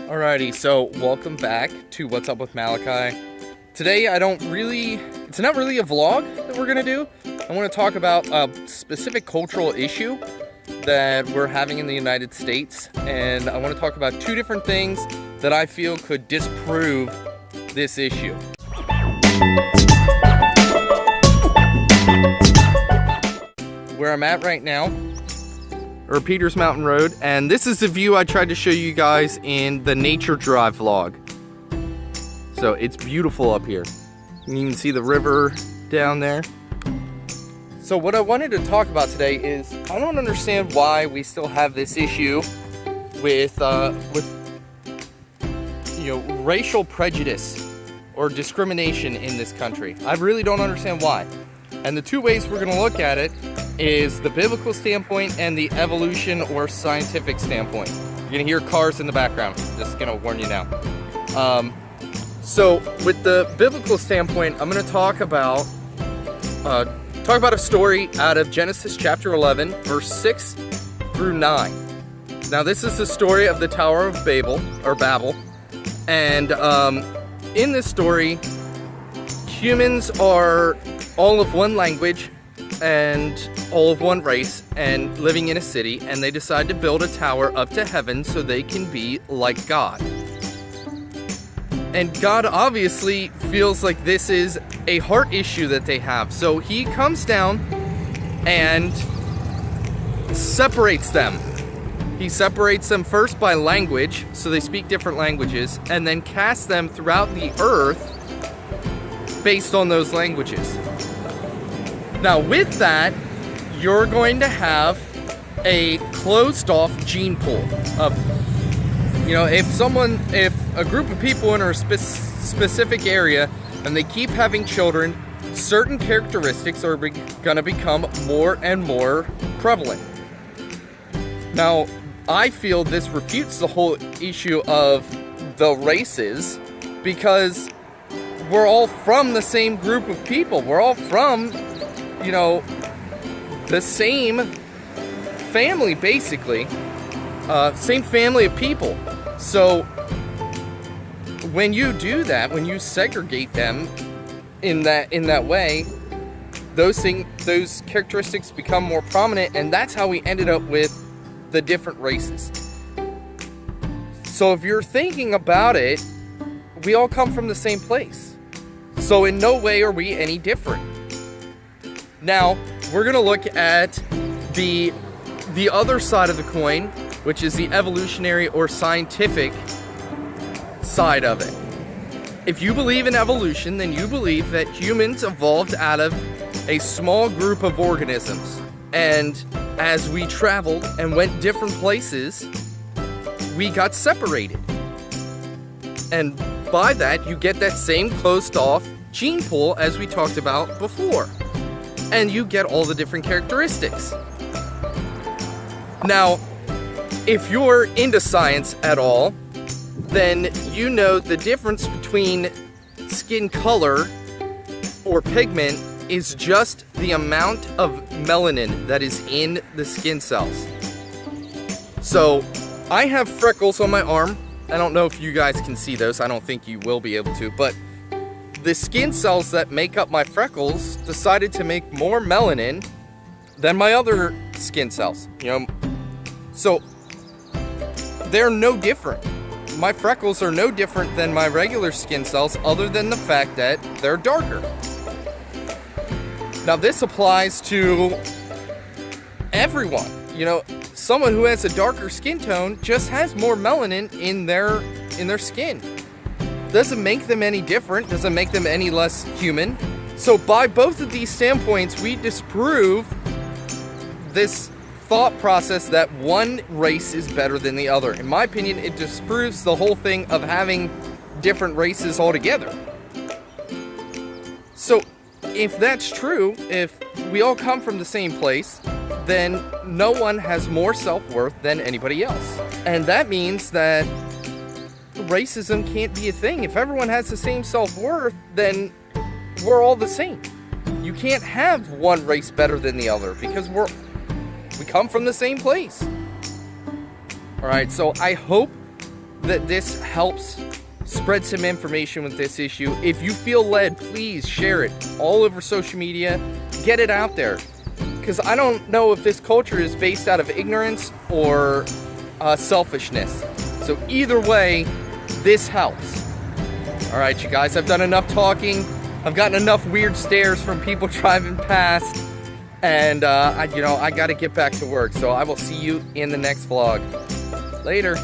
Alrighty, so welcome back to What's Up with Malachi. Today it's not really a vlog that we're gonna do. I want to talk about a specific cultural issue that we're having in the United States, and I want to talk about two different things that I feel could disprove this issue. Where I'm at right now, or Peters Mountain Road, and this is the view I tried to show you guys in the Nature Drive vlog. So it's beautiful up here. You can see the river down there. So what I wanted to talk about today is I don't understand why we still have this issue with racial prejudice or discrimination in this country. I really don't understand why. And the two ways we're going to look at it is the biblical standpoint and the evolution or scientific standpoint. You're going to hear cars in the background. Just going to warn you now. So with the biblical standpoint, I'm going to talk about a story out of Genesis chapter 11, verse 6 through 9. Now this is the story of the Tower of Babel, and in this story, humans are all of one language and all of one race and living in a city, and they decide to build a tower up to heaven so they can be like God. And God obviously feels like this is a heart issue that they have, so he comes down and separates them. He separates them first by language, so they speak different languages, and then casts them throughout the earth based on those languages. Now with that, you're going to have a closed off gene pool of, if a group of people in a specific area and they keep having children, certain characteristics are going to become more and more prevalent. Now, I feel this refutes the whole issue of the races, because we're all from the same group of people. We're all from, the same family, basically. Same family of people. So when you do that, when you segregate them in that way, those characteristics become more prominent, and that's how we ended up with the different races. So if you're thinking about it, we all come from the same place. So in no way are we any different. Now, we're going to look at the other side of the coin, which is the evolutionary or scientific side of it. If you believe in evolution, then you believe that humans evolved out of a small group of organisms. And as we traveled and went different places, we got separated. And by that, you get that same closed off gene pool as we talked about before. And you get all the different characteristics. Now, if you're into science at all, then you know the difference between skin color or pigment is just the amount of melanin that is in the skin cells. So, I have freckles on my arm. I don't know if you guys can see those. I don't think you will be able to, but the skin cells that make up my freckles decided to make more melanin than my other skin cells, So they're no different. My freckles are no different than my regular skin cells, other than the fact that they're darker. Now this applies to everyone. Someone who has a darker skin tone just has more melanin in their skin. Doesn't make them any different, doesn't make them any less human. So by both of these standpoints, we disprove this thought process that one race is better than the other. In my opinion, it disproves the whole thing of having different races altogether. So if that's true, if we all come from the same place, then no one has more self-worth than anybody else. And that means that racism can't be a thing. If everyone has the same self-worth, then we're all the same. You can't have one race better than the other, because we come from the same place. Alright, so I hope that this helps spread some information with this issue. If you feel led, please share it all over social media. Get it out there. Because I don't know if this culture is based out of ignorance or selfishness. So either way, this helps. All right, you guys, I've done enough talking. I've gotten enough weird stares from people driving past. And, I got to get back to work. So I will see you in the next vlog. Later.